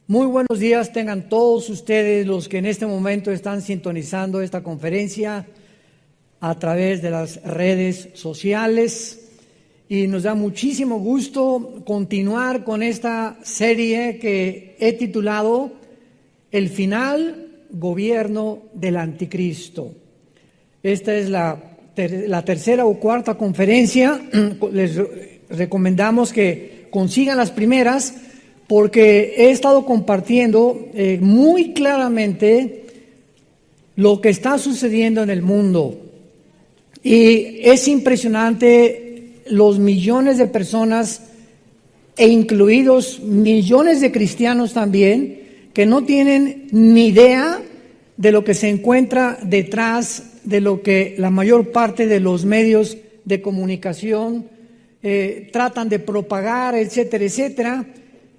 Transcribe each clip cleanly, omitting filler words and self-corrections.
Muy buenos días tengan todos ustedes los que en este momento están sintonizando esta conferencia a través de las redes sociales, y nos da muchísimo gusto continuar con esta serie que he titulado El final gobierno del anticristo. Esta es la tercera o cuarta conferencia. Les recomendamos que consigan las primeras, porque he estado compartiendo muy claramente lo que está sucediendo en el mundo. Y es impresionante los millones de personas, e incluidos millones de cristianos también, que no tienen ni idea de lo que se encuentra detrás de lo que la mayor parte de los medios de comunicación tratan de propagar, etcétera, etcétera.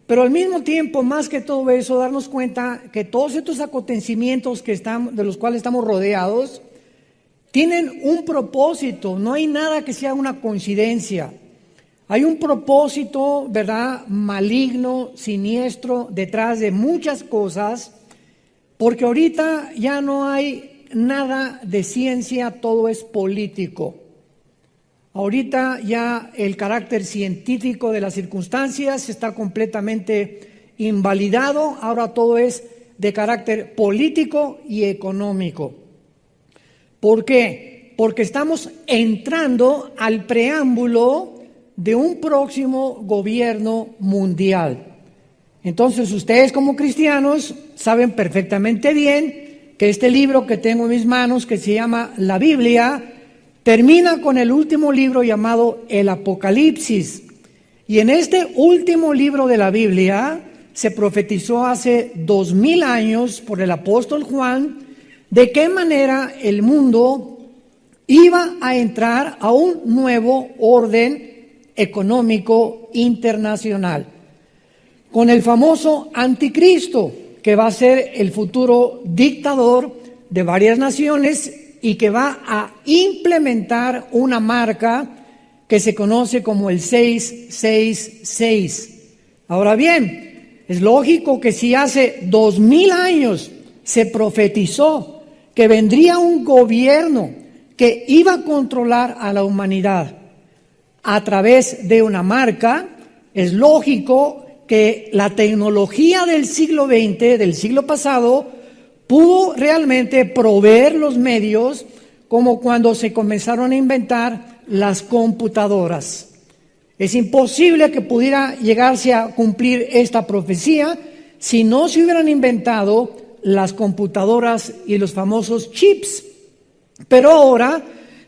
Pero al mismo tiempo, más que todo eso, darnos cuenta que todos estos acontecimientos de los cuales estamos rodeados tienen un propósito. No hay nada que sea una coincidencia. Hay un propósito, ¿verdad?, maligno, siniestro, detrás de muchas cosas, porque ahorita ya no hay nada de ciencia, todo es político. Ahorita ya el carácter científico de las circunstancias está completamente invalidado. Ahora todo es de carácter político y económico. ¿Por qué? Porque estamos entrando al preámbulo de un próximo gobierno mundial. Entonces ustedes como cristianos saben perfectamente bien que este libro que tengo en mis manos, que se llama la Biblia, termina con el último libro llamado el Apocalipsis. Y en este último libro de la Biblia se profetizó hace 2000 años por el apóstol Juan de qué manera el mundo iba a entrar a un nuevo orden económico internacional, con el famoso anticristo, que va a ser el futuro dictador de varias naciones y que va a implementar una marca que se conoce como el 666. Ahora bien, es lógico que si hace 2000 años se profetizó que vendría un gobierno que iba a controlar a la humanidad a través de una marca, es lógico que la tecnología del siglo XX, del siglo pasado, pudo realmente proveer los medios, como cuando se comenzaron a inventar las computadoras. Es imposible que pudiera llegarse a cumplir esta profecía si no se hubieran inventado las computadoras y los famosos chips. Pero ahora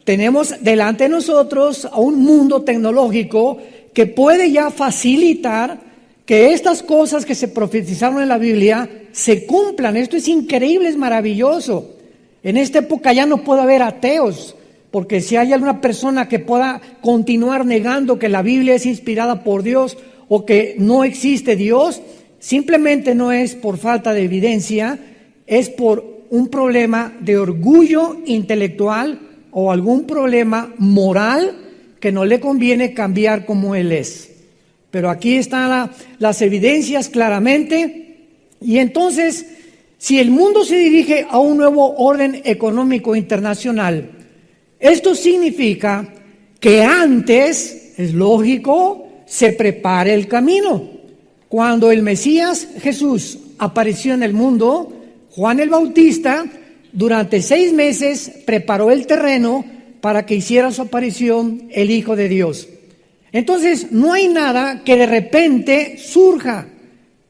tenemos delante de nosotros a un mundo tecnológico que puede ya facilitar que estas cosas que se profetizaron en la Biblia se cumplan. Esto es increíble, es maravilloso. En esta época ya no puede haber ateos, porque si hay alguna persona que pueda continuar negando que la Biblia es inspirada por Dios o que no existe Dios, simplemente no es por falta de evidencia, es por un problema de orgullo intelectual o algún problema moral que no le conviene cambiar como él es. Pero aquí están las evidencias claramente. Y entonces, si el mundo se dirige a un nuevo orden económico internacional, esto significa que antes, es lógico, se prepare el camino. Cuando el Mesías Jesús apareció en el mundo, Juan el Bautista durante 6 meses preparó el terreno para que hiciera su aparición el Hijo de Dios. Entonces, no hay nada que de repente surja.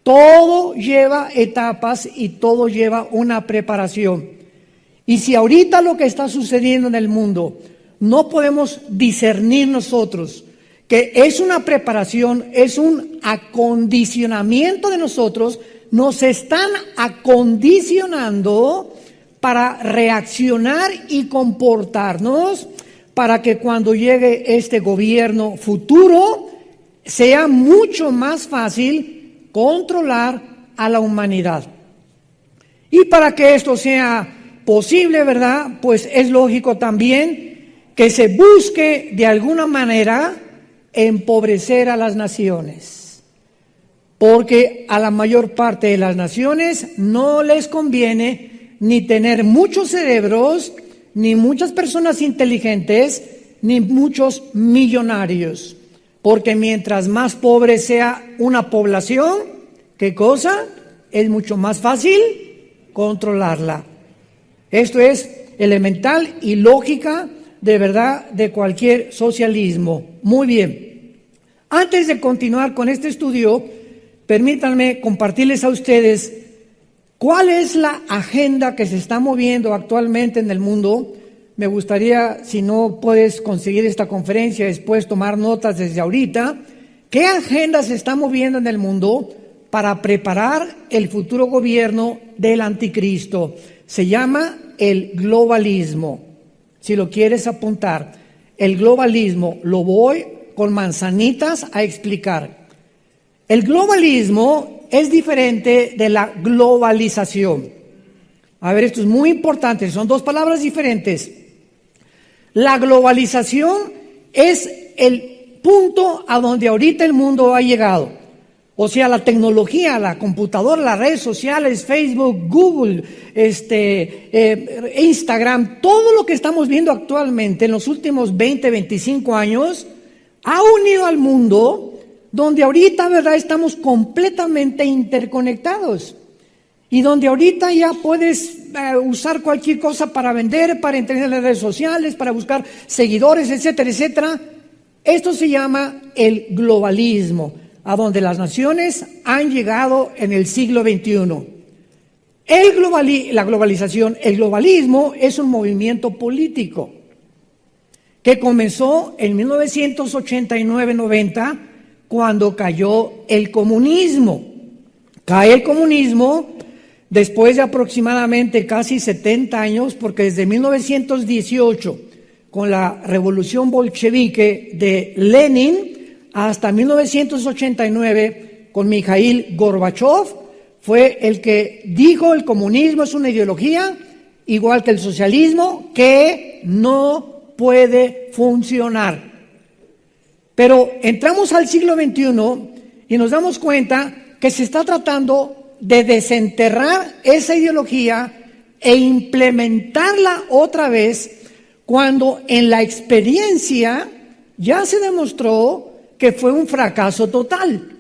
Todo lleva etapas y todo lleva una preparación. Y si ahorita lo que está sucediendo en el mundo no podemos discernir nosotros que es una preparación, es un acondicionamiento de nosotros, nos están acondicionando para reaccionar y comportarnos para que cuando llegue este gobierno futuro sea mucho más fácil controlar a la humanidad. Y para que esto sea posible, ¿verdad?, pues es lógico también que se busque de alguna manera empobrecer a las naciones. porque a la mayor parte de las naciones no les conviene ni tener muchos cerebros, ni muchas personas inteligentes, ni muchos millonarios. Porque mientras más pobre sea una población, ¿qué cosa? Es mucho más fácil controlarla. Esto es elemental y lógica de verdad de cualquier socialismo. Muy bien. Antes de continuar con este estudio, permítanme compartirles a ustedes cuál es la agenda que se está moviendo actualmente en el mundo. Me gustaría, si no puedes conseguir esta conferencia, después tomar notas desde ahorita. ¿Qué agenda se está moviendo en el mundo para preparar el futuro gobierno del anticristo? Se llama el globalismo. Si lo quieres apuntar, el globalismo, lo voy con manzanitas a explicar. El globalismo es diferente de la globalización. A ver, esto es muy importante, son dos palabras diferentes. La globalización es el punto a donde ahorita el mundo ha llegado. O sea, la tecnología, la computadora, las redes sociales, Facebook, Google, Instagram, todo lo que estamos viendo actualmente en los últimos 20, 25 años, ha unido al mundo donde ahorita, ¿verdad?, estamos completamente interconectados. Y donde ahorita ya puedes usar cualquier cosa para vender, para entrar en las redes sociales, para buscar seguidores, etcétera, etcétera. Esto se llama el globalismo, a donde las naciones han llegado en el siglo XXI. La globalización, el globalismo es un movimiento político que comenzó en 1989-90 cuando cayó el comunismo. Cae el comunismo después de aproximadamente casi 70 años, porque desde 1918, con la revolución bolchevique de Lenin, hasta 1989, con Mikhail Gorbachev, fue el que dijo el comunismo es una ideología, igual que el socialismo, que no puede funcionar. Pero entramos al siglo XXI y nos damos cuenta que se está tratando de desenterrar esa ideología e implementarla otra vez, cuando en la experiencia ya se demostró que fue un fracaso total.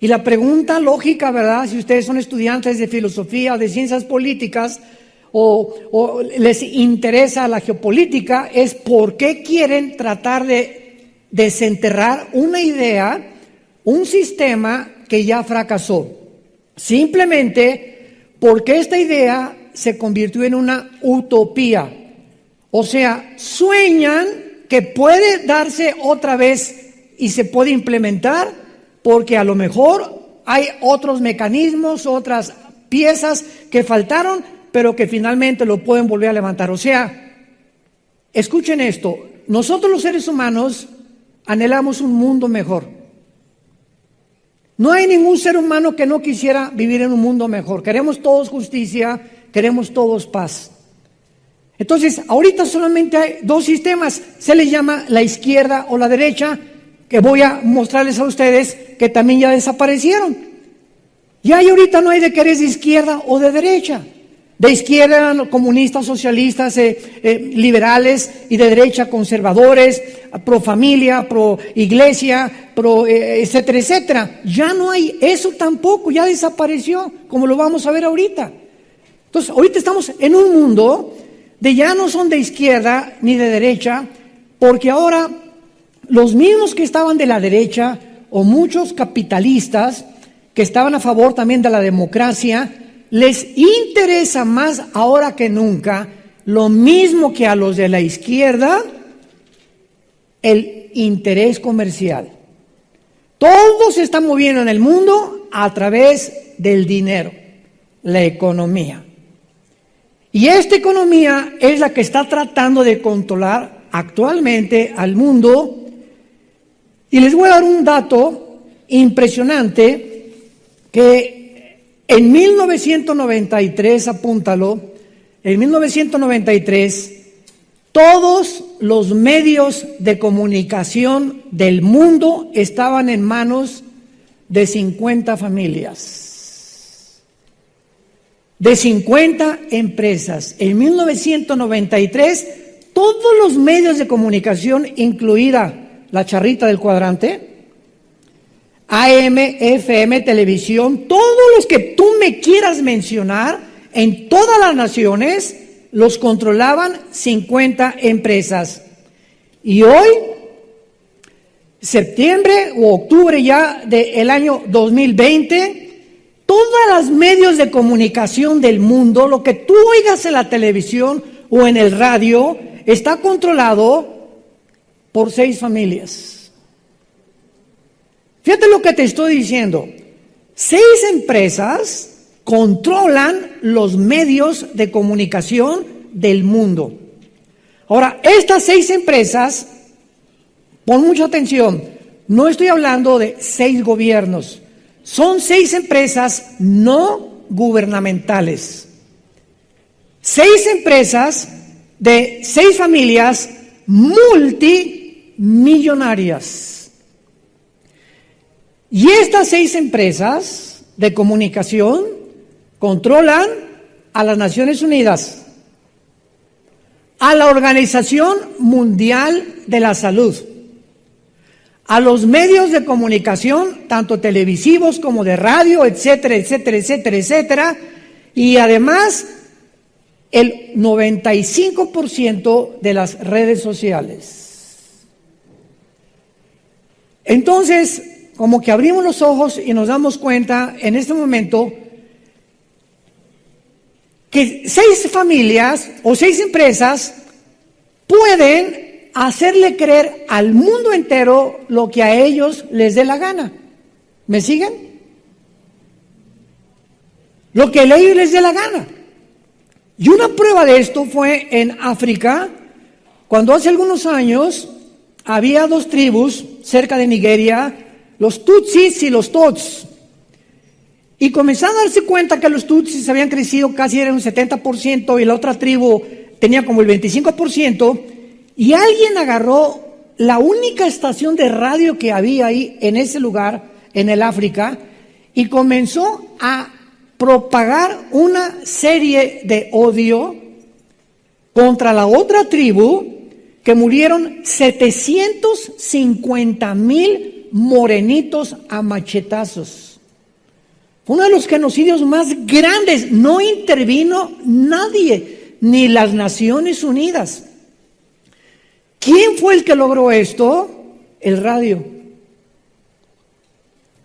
Y la pregunta lógica, ¿verdad?, si ustedes son estudiantes de filosofía o de ciencias políticas o les interesa la geopolítica, es ¿por qué quieren tratar de desenterrar una idea, un sistema que ya fracasó? Simplemente porque esta idea se convirtió en una utopía. O sea, sueñan que puede darse otra vez y se puede implementar, porque a lo mejor hay otros mecanismos, otras piezas que faltaron, pero que finalmente lo pueden volver a levantar. O sea, escuchen esto, nosotros los seres humanos anhelamos un mundo mejor. No hay ningún ser humano que no quisiera vivir en un mundo mejor. Queremos todos justicia, queremos todos paz. Entonces, ahorita solamente hay dos sistemas, se les llama la izquierda o la derecha, que voy a mostrarles a ustedes que también ya desaparecieron. Ya ahorita no hay de que eres de izquierda o de derecha. De izquierda eran comunistas, socialistas, liberales, y de derecha conservadores, pro familia, pro iglesia, etcétera, etcétera. Ya no hay eso tampoco, ya desapareció, como lo vamos a ver ahorita. Entonces, ahorita estamos en un mundo de ya no son de izquierda ni de derecha, porque ahora los mismos que estaban de la derecha, o muchos capitalistas que estaban a favor también de la democracia, les interesa más ahora que nunca, lo mismo que a los de la izquierda, el interés comercial. Todo se está moviendo en el mundo a través del dinero, la economía. Y esta economía es la que está tratando de controlar actualmente al mundo. Y les voy a dar un dato impresionante que en 1993, apúntalo, en 1993, todos los medios de comunicación del mundo estaban en manos de 50 familias, de 50 empresas. En 1993, todos los medios de comunicación, incluida la charrita del cuadrante, AM, FM, televisión, todos los que tú me quieras mencionar, en todas las naciones, los controlaban 50 empresas. Y hoy, septiembre o octubre ya del año 2020, todos los medios de comunicación del mundo, lo que tú oigas en la televisión o en el radio, está controlado por 6 familias. Fíjate lo que te estoy diciendo. 6 empresas controlan los medios de comunicación del mundo. Ahora, estas 6 empresas, pon mucha atención, no estoy hablando de 6 gobiernos, son 6 empresas no gubernamentales. 6 empresas de 6 familias multimillonarias. Y estas 6 empresas de comunicación controlan a las Naciones Unidas, a la Organización Mundial de la Salud, a los medios de comunicación, tanto televisivos como de radio, etcétera, etcétera, etcétera, etcétera, y además el 95% de las redes sociales. Entonces, como que abrimos los ojos y nos damos cuenta en este momento que 6 familias o 6 empresas pueden hacerle creer al mundo entero lo que a ellos les dé la gana. ¿Me siguen? Lo que a ellos les dé la gana. Y una prueba de esto fue en África, cuando hace algunos años había 2 tribus cerca de Nigeria, los Tutsis y los Tots. Y comenzaron a darse cuenta que los Tutsis habían crecido casi era un 70% y la otra tribu tenía como el 25%. Y alguien agarró la única estación de radio que había ahí en ese lugar, en el África, y comenzó a propagar una serie de odio contra la otra tribu, que murieron 750,000 morenitos a machetazos. Uno de los genocidios más grandes. No intervino nadie, ni las Naciones Unidas. ¿Quién fue el que logró esto? El radio.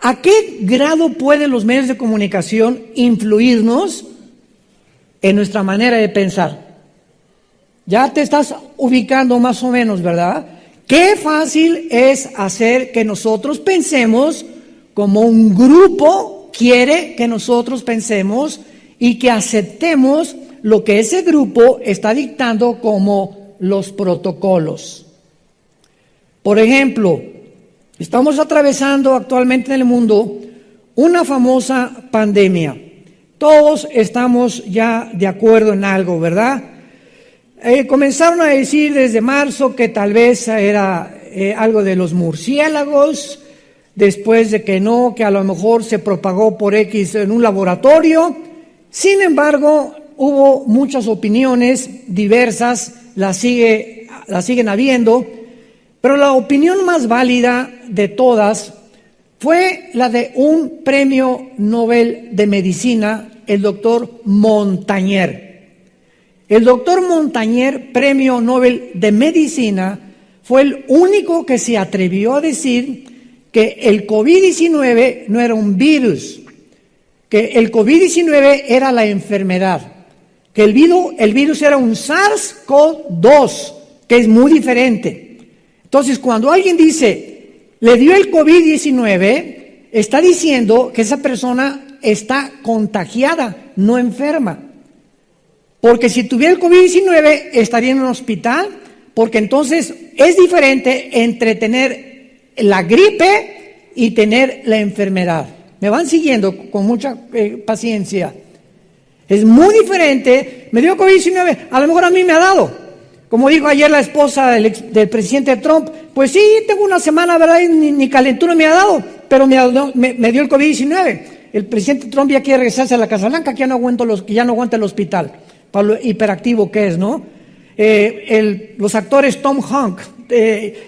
¿A qué grado pueden los medios de comunicación influirnos en nuestra manera de pensar? Ya te estás ubicando más o menos, ¿verdad? Qué fácil es hacer que nosotros pensemos como un grupo quiere que nosotros pensemos y que aceptemos lo que ese grupo está dictando como los protocolos. Por ejemplo, estamos atravesando actualmente en el mundo una famosa pandemia. Todos estamos ya de acuerdo en algo, ¿verdad? Comenzaron a decir desde marzo que tal vez era algo de los murciélagos, después de que no, que a lo mejor se propagó por X en un laboratorio. Sin embargo, hubo muchas opiniones diversas, las siguen habiendo, pero la opinión más válida de todas fue la de un premio Nobel de Medicina, el doctor Montagnier. El doctor Montagnier, premio Nobel de Medicina, fue el único que se atrevió a decir que el COVID-19 no era un virus, que el COVID-19 era la enfermedad, que el virus era un SARS-CoV-2, que es muy diferente. Entonces, cuando alguien dice, le dio el COVID-19, está diciendo que esa persona está contagiada, no enferma. Porque si tuviera el COVID-19 estaría en un hospital, porque entonces es diferente entre tener la gripe y tener la enfermedad. Me van siguiendo con mucha paciencia. Es muy diferente. Me dio COVID-19, a lo mejor a mí me ha dado. Como dijo ayer la esposa del presidente Trump, pues sí, tengo una semana, ¿verdad? Y ni calentura me ha dado. pero me dio el COVID-19. El presidente Trump ya quiere regresarse a la Casa Blanca, que ya no aguanta el hospital, para lo hiperactivo que es, ¿no? Los actores Tom Hanks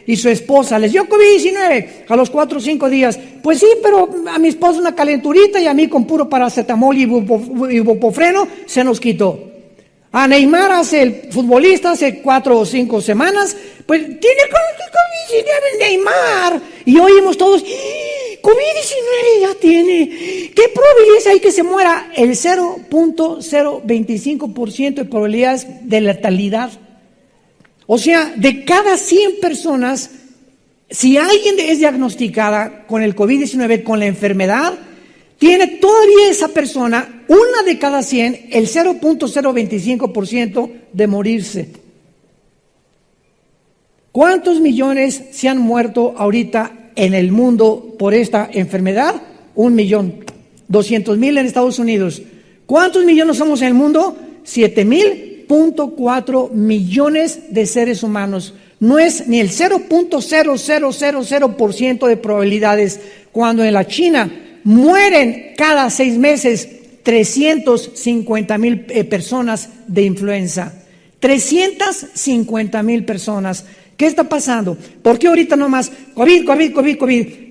y su esposa les dio COVID-19 a los 4 o 5 días. Pues sí, pero a mi esposa una calenturita y a mí con puro paracetamol y ibuprofeno se nos quitó. A Neymar, el futbolista, hace 4 o 5 semanas, pues tiene COVID-19 Neymar. Y oímos todos, COVID-19 ya tiene. ¿Qué probabilidades hay que se muera? El 0.025% de probabilidades de letalidad. O sea, de cada 100 personas, si alguien es diagnosticada con el COVID-19, con la enfermedad, tiene todavía esa persona, una de cada 100, el 0.025% de morirse. ¿Cuántos millones se han muerto ahorita en el mundo por esta enfermedad? 1.200.000 en Estados Unidos. ¿Cuántos millones somos en el mundo? 7.4 millones de seres humanos. No es ni el 0.0000% de probabilidades. Cuando en la China mueren cada 6 meses 350,000 personas de influenza. 350,000 personas. ¿Qué está pasando? ¿Por qué ahorita nomás COVID?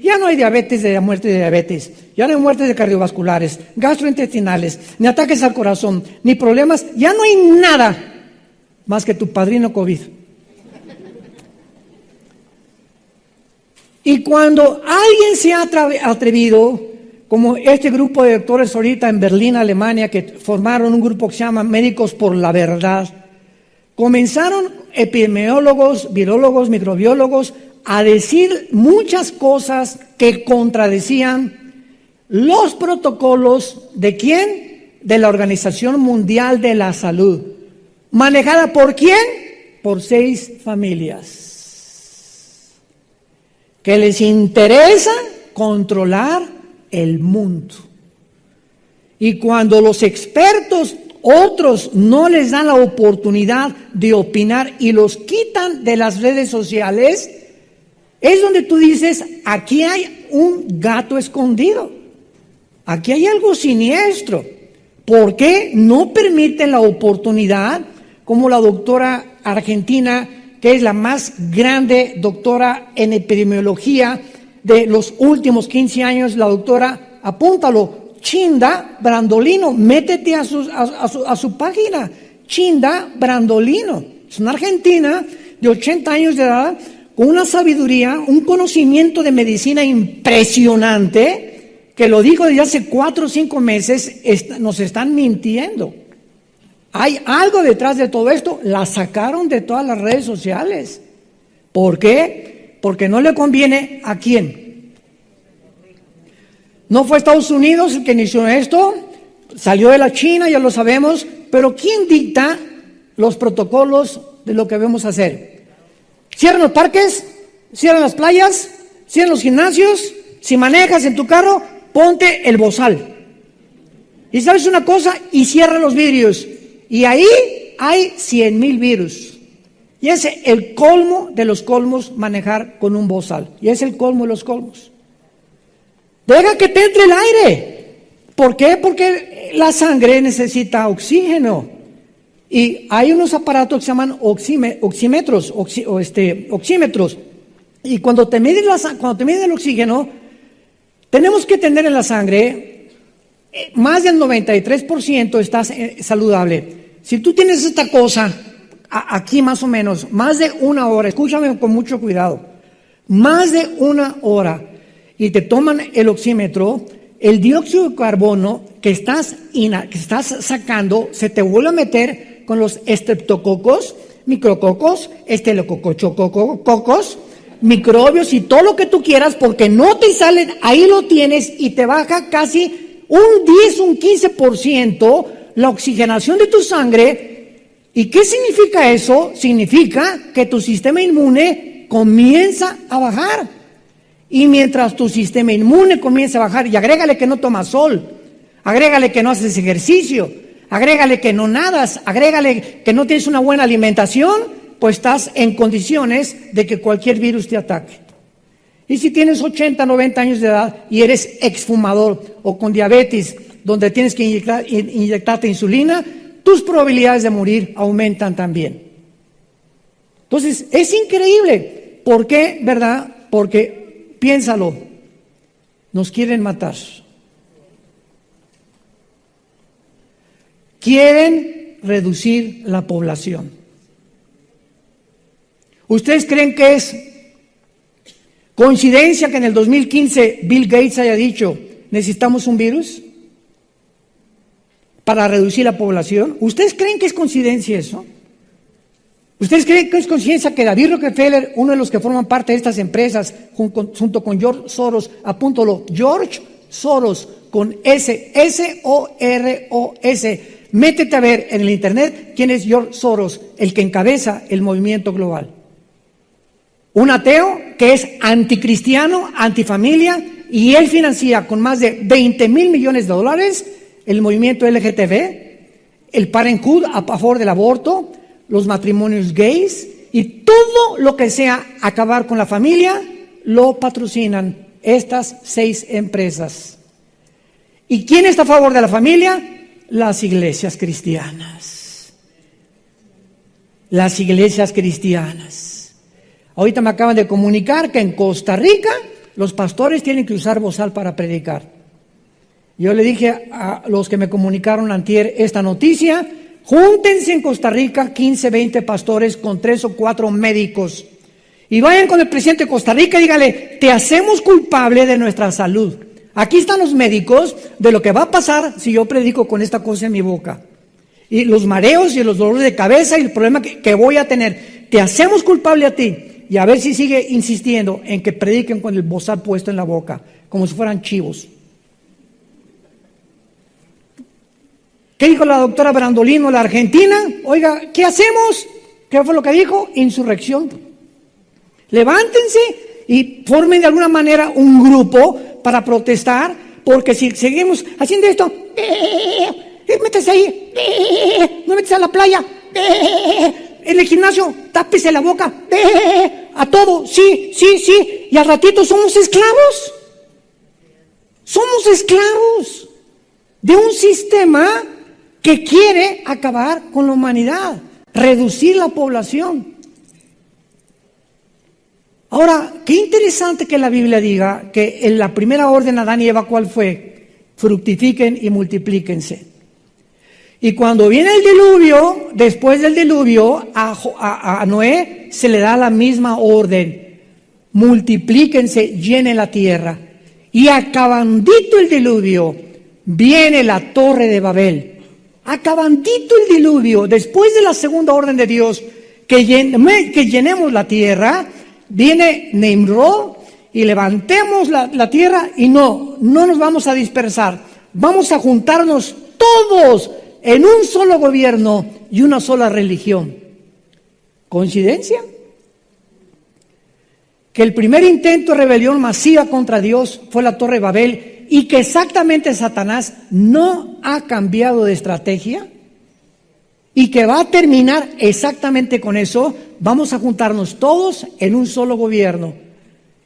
Ya no hay diabetes, de muerte de diabetes, ya no hay muertes de cardiovasculares, gastrointestinales, ni ataques al corazón, ni problemas, ya no hay nada más que tu padrino COVID. Y cuando alguien se ha atrevido, como este grupo de doctores ahorita en Berlín, Alemania, que formaron un grupo que se llama Médicos por la Verdad, comenzaron epidemiólogos, virólogos, microbiólogos a decir muchas cosas que contradecían los protocolos ¿de quién? De la Organización Mundial de la Salud. ¿Manejada por quién? Por 6 familias que les interesa controlar el mundo. Y cuando los expertos, otros, no les dan la oportunidad de opinar y los quitan de las redes sociales, es donde tú dices, aquí hay un gato escondido, aquí hay algo siniestro. ¿Por qué no permiten la oportunidad, como la doctora argentina, que es la más grande doctora en epidemiología de los últimos 15 años, la doctora, apúntalo, Chinda Brandolino, métete a su página, Chinda Brandolino, es una argentina de 80 años de edad, con una sabiduría, un conocimiento de medicina impresionante, que lo dijo desde hace 4 o 5 meses, nos están mintiendo. Hay algo detrás de todo esto, la sacaron de todas las redes sociales. ¿Por qué? Porque no le conviene a quién. No fue Estados Unidos el que inició esto, salió de la China, ya lo sabemos, pero ¿quién dicta los protocolos de lo que debemos hacer? Cierran los parques, cierran las playas, cierran los gimnasios. Si manejas en tu carro, ponte el bozal. Y sabes una cosa, y cierra los vidrios. Y ahí hay 100,000 virus. Y es el colmo de los colmos manejar con un bozal. Y es el colmo de los colmos. Deja que te entre el aire. ¿Por qué? Porque la sangre necesita oxígeno. Y hay unos aparatos que se llaman oxímetros. Y cuando te miden el oxígeno, tenemos que tener en la sangre más del 93% está saludable. Si tú tienes esta cosa aquí más o menos, más de 1 hora, escúchame con mucho cuidado, más de 1 hora, y te toman el oxímetro, el dióxido de carbono que estás sacando se te vuelve a meter con los estreptococos, micrococos, estelococcocos, microbios y todo lo que tú quieras, porque no te salen, ahí lo tienes y te baja casi un 10, un 15% la oxigenación de tu sangre. ¿Y qué significa eso? Significa que tu sistema inmune comienza a bajar. Y mientras tu sistema inmune comienza a bajar, y agrégale que no tomas sol, agrégale que no haces ejercicio, agrégale que no nadas, agrégale que no tienes una buena alimentación, pues estás en condiciones de que cualquier virus te ataque. Y si tienes 80, 90 años de edad y eres exfumador o con diabetes, donde tienes que inyectarte insulina, tus probabilidades de morir aumentan también. Entonces, es increíble. ¿Por qué, verdad? Porque, piénsalo, nos quieren matar. Quieren reducir la población. ¿Ustedes creen que es coincidencia que en el 2015 Bill Gates haya dicho, necesitamos un virus para reducir la población? ¿Ustedes creen que es coincidencia eso? ¿Ustedes creen que es coincidencia que David Rockefeller, uno de los que forman parte de estas empresas, junto con George Soros, apúntalo, George Soros, con S, S-O-R-O-S, métete a ver en el internet quién es George Soros, el que encabeza el movimiento global? Un ateo que es anticristiano, antifamilia, y él financia con más de $20 mil millones el movimiento LGTB, el Parenthood a favor del aborto, los matrimonios gays y todo lo que sea acabar con la familia, lo patrocinan estas 6 empresas. ¿Y quién está a favor de la familia? Las iglesias cristianas. Las iglesias cristianas. Ahorita me acaban de comunicar que en Costa Rica los pastores tienen que usar bozal para predicar. Yo le dije a los que me comunicaron antier esta noticia, júntense en Costa Rica 15, 20 pastores con 3 o 4 médicos y vayan con el presidente de Costa Rica y dígale, te hacemos culpable de nuestra salud. Aquí están los médicos de lo que va a pasar si yo predico con esta cosa en mi boca. Y los mareos y los dolores de cabeza y el problema que voy a tener. Te hacemos culpable a ti. Y a ver si sigue insistiendo en que prediquen con el bozal puesto en la boca, como si fueran chivos. ¿Qué dijo la doctora Brandolino, la argentina? Oiga, ¿qué hacemos? ¿Qué fue lo que dijo? Insurrección. Levántense y formen de alguna manera un grupo para protestar, porque si seguimos haciendo esto, métese ahí, no métese a la playa, en el gimnasio, tápese la boca, a todo, sí, y al ratito somos esclavos. Somos esclavos de un sistema que quiere acabar con la humanidad, reducir la población. Ahora, qué interesante que la Biblia diga que en la primera orden Adán y Eva, ¿cuál fue? Fructifiquen y multiplíquense. Y cuando viene el diluvio, después del diluvio, a Noé se le da la misma orden. Multiplíquense, llenen la tierra. Y acabandito el diluvio, viene la torre de Babel. Acabandito el diluvio, después de la segunda orden de Dios, que llenemos la tierra, viene Nimrod y levantemos la tierra y no nos vamos a dispersar. Vamos a juntarnos todos en un solo gobierno y una sola religión. ¿Coincidencia? Que el primer intento de rebelión masiva contra Dios fue la Torre de Babel y que exactamente Satanás no ha cambiado de estrategia y que va a terminar exactamente con eso. Vamos a juntarnos todos en un solo gobierno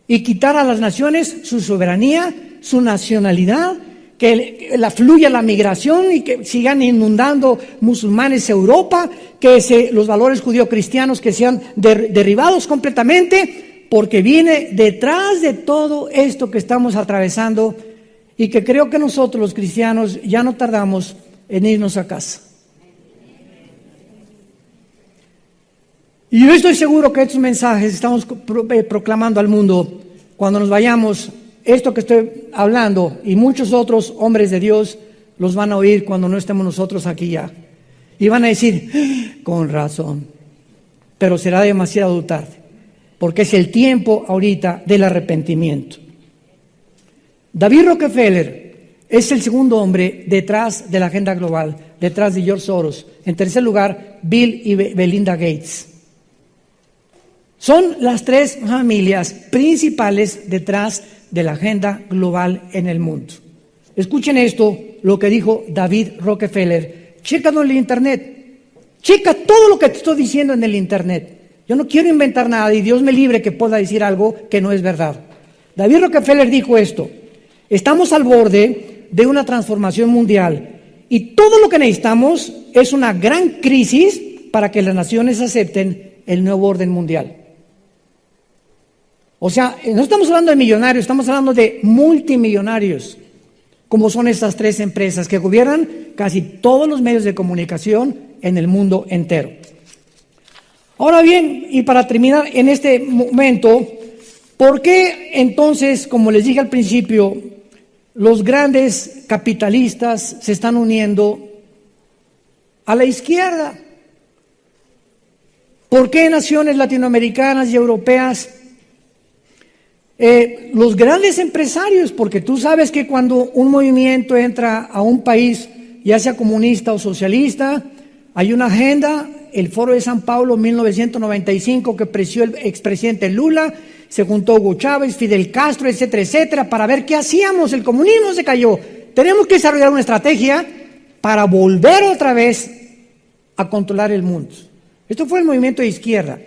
y quitar a las naciones su soberanía, su nacionalidad, que fluya la migración y que sigan inundando musulmanes Europa, que los valores judío-cristianos que sean derribados completamente, porque viene detrás de todo esto que estamos atravesando y que creo que nosotros los cristianos ya no tardamos en irnos a casa. Y yo estoy seguro que estos mensajes estamos proclamando al mundo cuando nos vayamos. Esto que estoy hablando y muchos otros hombres de Dios los van a oír cuando no estemos nosotros aquí ya. Y van a decir, con razón, pero será demasiado tarde, porque es el tiempo ahorita del arrepentimiento. David Rockefeller es el segundo hombre detrás de la agenda global, detrás de George Soros. En tercer lugar, Bill y Melinda Gates. Son las 3 familias principales detrás de la agenda global en el mundo. Escuchen esto, lo que dijo David Rockefeller. Chécalo en el internet. Checa todo lo que te estoy diciendo en el internet. Yo no quiero inventar nada y Dios me libre que pueda decir algo que no es verdad. David Rockefeller dijo esto: estamos al borde de una transformación mundial y todo lo que necesitamos es una gran crisis para que las naciones acepten el nuevo orden mundial. O sea, no estamos hablando de millonarios, estamos hablando de multimillonarios, como son estas tres empresas que gobiernan casi todos los medios de comunicación en el mundo entero. Ahora bien, y para terminar en este momento, ¿por qué entonces, como les dije al principio, los grandes capitalistas se están uniendo a la izquierda? ¿Por qué naciones latinoamericanas y europeas? Los grandes empresarios, porque tú sabes que cuando un movimiento entra a un país, ya sea comunista o socialista, hay una agenda. El Foro de San Pablo 1995 que presidió el expresidente Lula, se juntó Hugo Chávez, Fidel Castro, etcétera, etcétera, para ver qué hacíamos. El comunismo se cayó. Tenemos que desarrollar una estrategia para volver otra vez a controlar el mundo. Esto fue el movimiento de izquierda,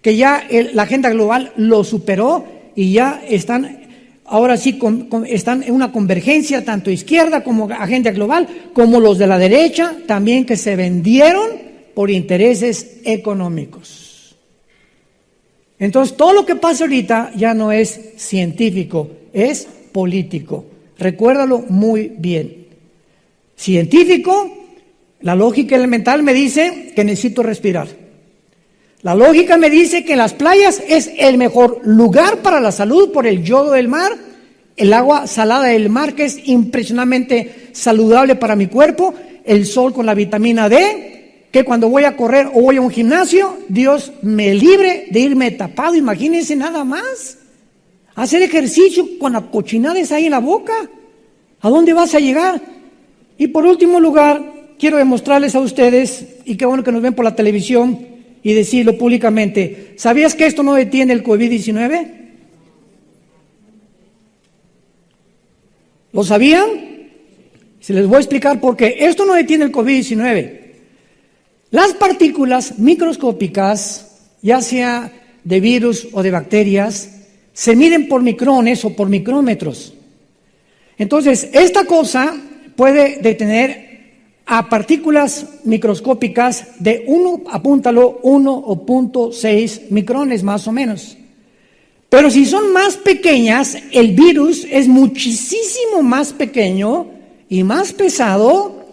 que ya la agenda global lo superó y ya están, ahora sí, están en una convergencia, tanto izquierda como agenda global, como los de la derecha también, que se vendieron por intereses económicos. Entonces, todo lo que pasa ahorita ya no es científico, es político. Recuérdalo muy bien. Científico, la lógica elemental me dice que necesito respirar. La lógica me dice que las playas es el mejor lugar para la salud por el yodo del mar, el agua salada del mar, que es impresionantemente saludable para mi cuerpo, el sol con la vitamina D, que cuando voy a correr o voy a un gimnasio, Dios me libre de irme tapado. Imagínense nada más. Hacer ejercicio con las cochinades ahí en la boca. ¿A dónde vas a llegar? Y por último lugar, quiero demostrarles a ustedes, y qué bueno que nos ven por la televisión, y decirlo públicamente: ¿sabías que esto no detiene el COVID-19? ¿Lo sabían? Se les voy a explicar por qué. Esto no detiene el COVID-19. Las partículas microscópicas, ya sea de virus o de bacterias, se miden por micrones o por micrómetros. Entonces, esta cosa puede detener a partículas microscópicas de 1.6 micrones más o menos. Pero si son más pequeñas, el virus es muchísimo más pequeño y más pesado.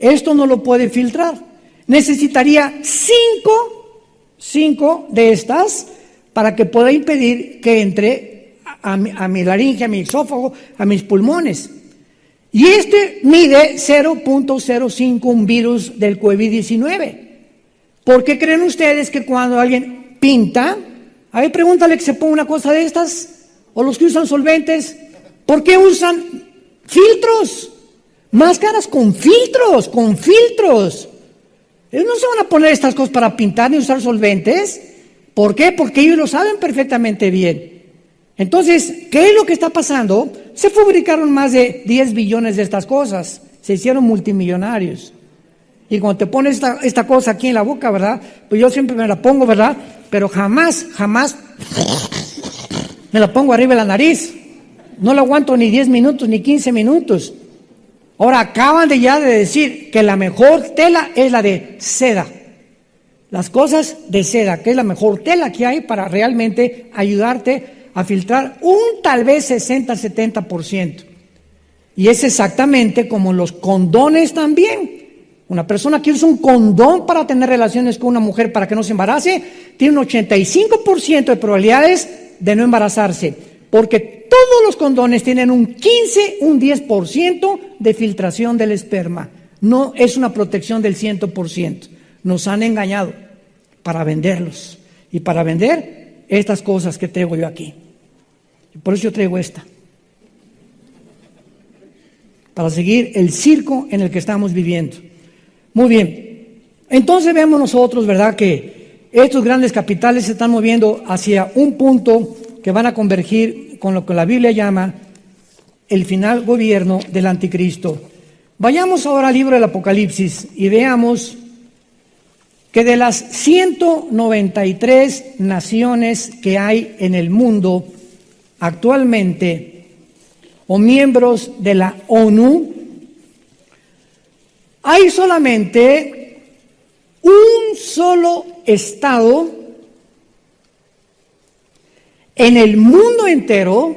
Esto no lo puede filtrar. Necesitaría 5 de estas para que pueda impedir que entre a mi laringe, a mi esófago, a mis pulmones. Y este mide 0.05 un virus del COVID-19. ¿Por qué creen ustedes que cuando alguien pinta, a ver, pregúntale que se ponga una cosa de estas, o los que usan solventes, ¿por qué usan filtros? Máscaras con filtros, Ellos no se van a poner estas cosas para pintar ni usar solventes. ¿Por qué? Porque ellos lo saben perfectamente bien. Entonces, ¿qué es lo que está pasando? Se fabricaron más de 10 billones de estas cosas, se hicieron multimillonarios. Y cuando te pones esta cosa aquí en la boca, ¿verdad? Pues yo siempre me la pongo, ¿verdad? Pero jamás me la pongo arriba de la nariz. No la aguanto ni 10 minutos, ni 15 minutos. Ahora acaban de decir que la mejor tela es la de seda. Las cosas de seda, que es la mejor tela que hay para realmente ayudarte a filtrar tal vez 60-70%. Y es exactamente como los condones también. Una persona que usa un condón para tener relaciones con una mujer para que no se embarace, tiene un 85% de probabilidades de no embarazarse, porque todos los condones tienen un 15, un 10% de filtración del esperma. No es una protección del 100%. Nos han engañado para venderlos y para vender estas cosas que traigo yo aquí. Y por eso yo traigo esta. Para seguir el circo en el que estamos viviendo. Muy bien. Entonces vemos nosotros, ¿verdad?, que estos grandes capitales se están moviendo hacia un punto que van a convergir con lo que la Biblia llama el final gobierno del anticristo. Vayamos ahora al libro del Apocalipsis y veamos que de las 193 naciones que hay en el mundo, actualmente, o miembros de la ONU, hay solamente un solo Estado en el mundo entero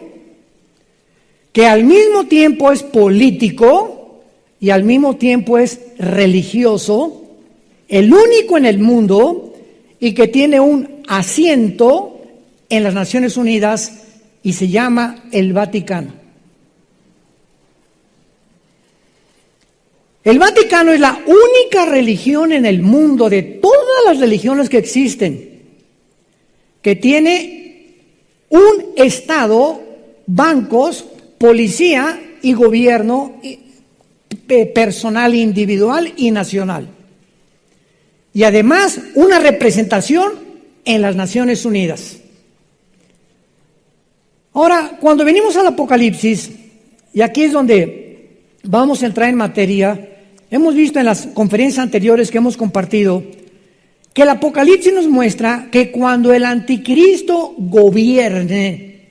que al mismo tiempo es político y al mismo tiempo es religioso, el único en el mundo y que tiene un asiento en las Naciones Unidas y se llama el Vaticano. El Vaticano es la única religión en el mundo de todas las religiones que existen que tiene un Estado, bancos, policía y gobierno personal, individual y nacional. Y además una representación en las Naciones Unidas. Ahora, cuando venimos al Apocalipsis, y aquí es donde vamos a entrar en materia, hemos visto en las conferencias anteriores que hemos compartido que el Apocalipsis nos muestra que cuando el anticristo gobierne,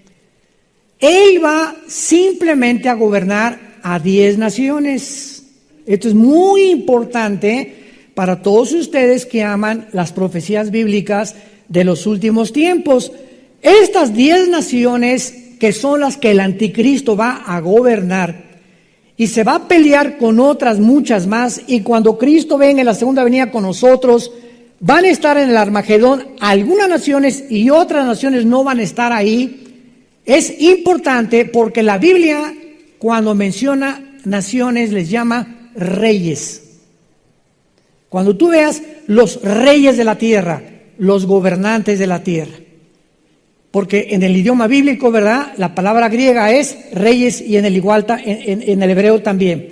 él va simplemente a gobernar a 10 naciones. Esto es muy importante para todos ustedes que aman las profecías bíblicas de los últimos tiempos. Estas 10 naciones que son las que el anticristo va a gobernar y se va a pelear con otras muchas más, y cuando Cristo venga en la segunda venida con nosotros, van a estar en el Armagedón algunas naciones y otras naciones no van a estar ahí. Es importante porque la Biblia, cuando menciona naciones, les llama reyes. Cuando tú veas los reyes de la tierra, los gobernantes de la tierra. Porque en el idioma bíblico, ¿verdad?, la palabra griega es reyes, y en el igual en el hebreo también.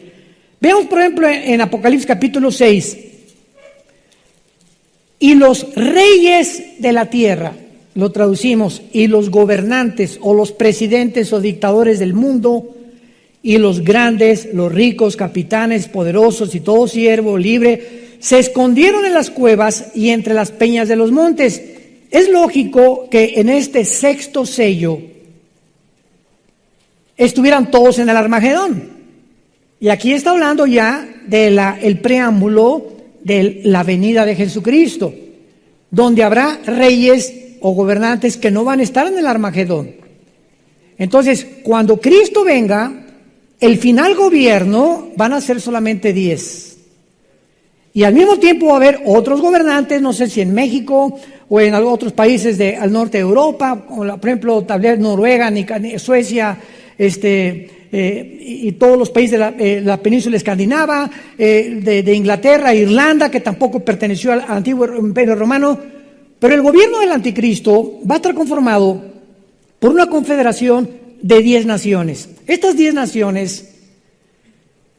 Veamos, por ejemplo, en Apocalipsis capítulo 6. Y los reyes de la tierra, lo traducimos, y los gobernantes o los presidentes o dictadores del mundo, y los grandes, los ricos, capitanes, poderosos y todo siervo libre, se escondieron en las cuevas y entre las peñas de los montes. Es lógico que en este sexto sello estuvieran todos en el Armagedón. Y aquí está hablando ya del preámbulo de la venida de Jesucristo, donde habrá reyes o gobernantes que no van a estar en el Armagedón. Entonces, cuando Cristo venga, el final gobierno van a ser solamente 10. Y al mismo tiempo va a haber otros gobernantes, no sé si en México o en otros países al norte de Europa, como por ejemplo tal vez Noruega, Suecia, y todos los países de la península escandinava, de Inglaterra, Irlanda, que tampoco perteneció al antiguo imperio romano. Pero el gobierno del anticristo va a estar conformado por una confederación de 10 naciones. Estas 10 naciones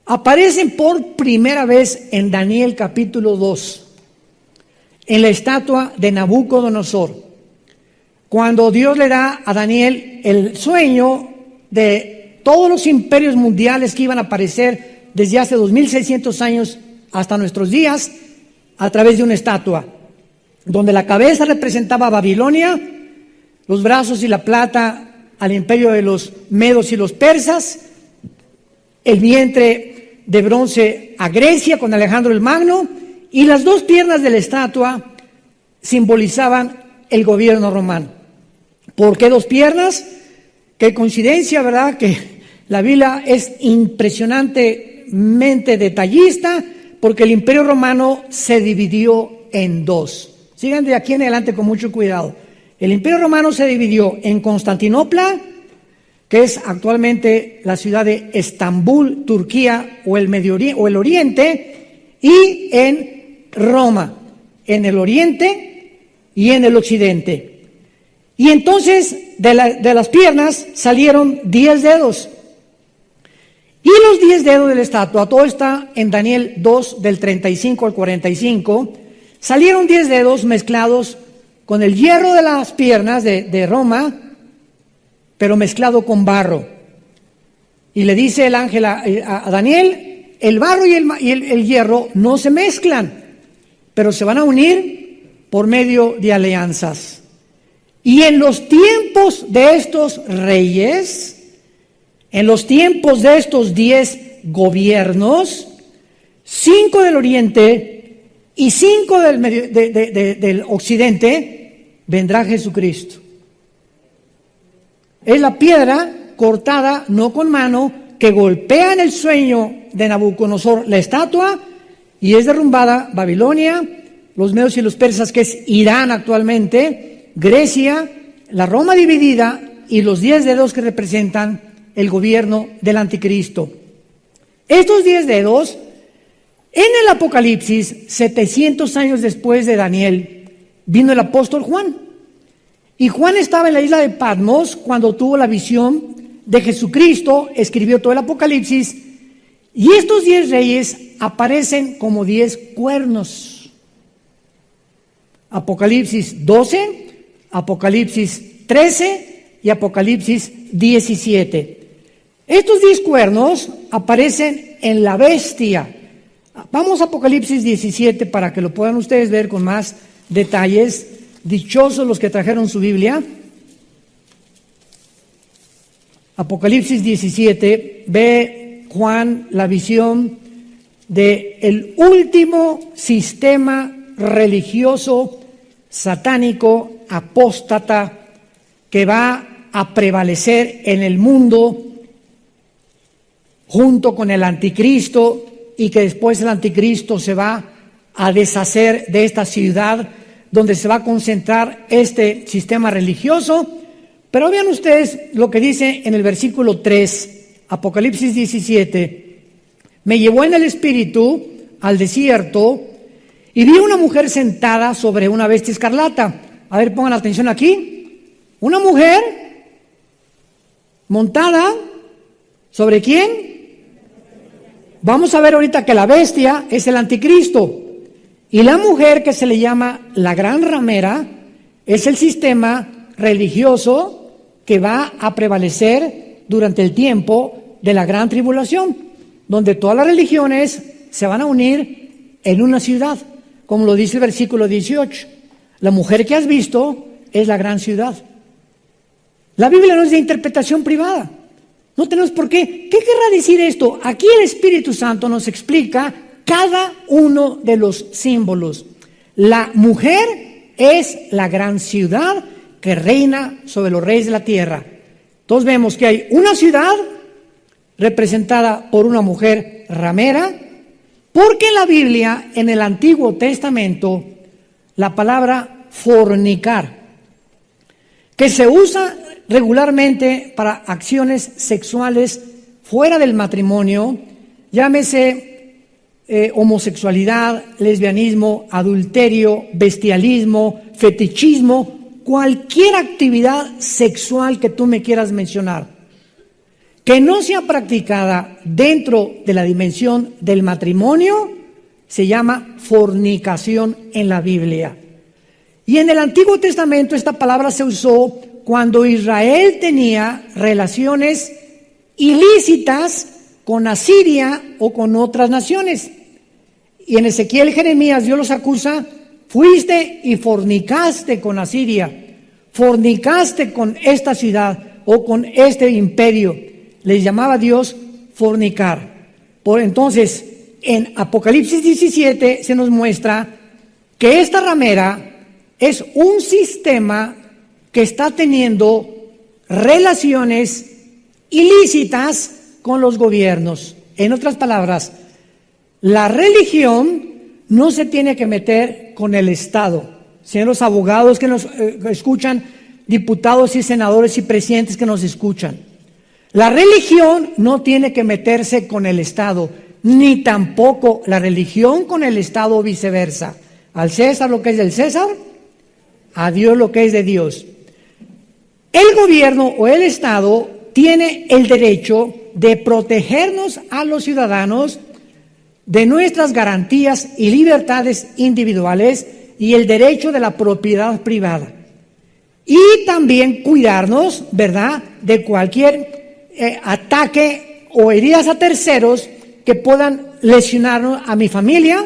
aparecen por primera vez en Daniel capítulo 2, en la estatua de Nabucodonosor, cuando Dios le da a Daniel el sueño de todos los imperios mundiales que iban a aparecer desde hace 2600 años hasta nuestros días, a través de una estatua, donde la cabeza representaba a Babilonia, los brazos y la plata al imperio de los medos y los persas, el vientre de bronce a Grecia con Alejandro el Magno, y las 2 piernas de la estatua simbolizaban el gobierno romano. ¿Por qué 2 piernas? Qué coincidencia, ¿verdad? Que la Biblia es impresionantemente detallista, porque el imperio romano se dividió en 2. Sigan de aquí en adelante con mucho cuidado. El imperio romano se dividió en Constantinopla, que es actualmente la ciudad de Estambul, Turquía, o el Medio Oriente, o el Oriente, y en Roma, en el Oriente y en el Occidente. Y entonces de las piernas salieron 10 dedos. Y los 10 dedos de la estatua, todo está en Daniel 2 del 35 al 45, salieron 10 dedos mezclados con el hierro de las piernas de Roma, pero mezclado con barro. Y le dice el ángel a Daniel, el barro y el hierro no se mezclan, pero se van a unir por medio de alianzas. Y en los tiempos de estos reyes, en los tiempos de estos 10 gobiernos, 5 del oriente y 5 del occidente, vendrá Jesucristo. Es la piedra cortada, no con mano, que golpea en el sueño de Nabucodonosor la estatua y es derrumbada Babilonia, los medos y los persas, que es Irán actualmente, Grecia, la Roma dividida y los 10 dedos que representan el gobierno del anticristo. Estos 10 dedos, en el Apocalipsis, 700 años después de Daniel, vino el apóstol Juan. Y Juan estaba en la isla de Patmos cuando tuvo la visión de Jesucristo, escribió todo el Apocalipsis, y estos 10 reyes aparecen como 10 cuernos. Apocalipsis 12, Apocalipsis 13 y Apocalipsis 17. Estos 10 cuernos aparecen en la bestia. Vamos a Apocalipsis 17 para que lo puedan ustedes ver con más detalles. Dichosos los que trajeron su Biblia. Apocalipsis 17, ve Juan la visión de el último sistema religioso satánico apóstata que va a prevalecer en el mundo junto con el anticristo, y que después el anticristo se va a deshacer de esta ciudad donde se va a concentrar este sistema religioso. Pero vean ustedes lo que dice en el versículo 3, Apocalipsis 17. Me llevó en el espíritu al desierto y vi una mujer sentada sobre una bestia escarlata. A ver, pongan atención aquí. Una mujer montada ¿sobre quién? Vamos a ver ahorita que la bestia es el anticristo. Y la mujer, que se le llama la gran ramera, es el sistema religioso que va a prevalecer durante el tiempo de la gran tribulación, donde todas las religiones se van a unir en una ciudad, como lo dice el versículo 18. La mujer que has visto es la gran ciudad. La Biblia no es de interpretación privada. No tenemos por qué. ¿Qué querrá decir esto? Aquí el Espíritu Santo nos explica cada uno de los símbolos. La mujer es la gran ciudad que reina sobre los reyes de la tierra. Entonces vemos que hay una ciudad representada por una mujer ramera, porque en la Biblia, en el Antiguo Testamento, la palabra fornicar, que se usa regularmente para acciones sexuales fuera del matrimonio, llámese homosexualidad, lesbianismo, adulterio, bestialismo, fetichismo, cualquier actividad sexual que tú me quieras mencionar, que no sea practicada dentro de la dimensión del matrimonio, se llama fornicación en la Biblia. Y en el Antiguo Testamento esta palabra se usó cuando Israel tenía relaciones ilícitas con Asiria o con otras naciones. Y en Ezequiel y Jeremías Dios los acusa: fuiste y fornicaste con Asiria, fornicaste con esta ciudad o con este imperio. Les llamaba Dios fornicar. Entonces, en Apocalipsis 17 se nos muestra que esta ramera es un sistema que está teniendo relaciones ilícitas con los gobiernos. En otras palabras, la religión no se tiene que meter con el Estado. Señores abogados que nos escuchan, diputados y senadores y presidentes que nos escuchan, la religión no tiene que meterse con el Estado, ni tampoco la religión con el Estado o viceversa. Al César lo que es del César, a Dios lo que es de Dios. El gobierno o el Estado tiene el derecho de protegernos a los ciudadanos de nuestras garantías y libertades individuales y el derecho de la propiedad privada. Y también cuidarnos, ¿verdad?, de cualquier ataque o heridas a terceros que puedan lesionarnos a mi familia,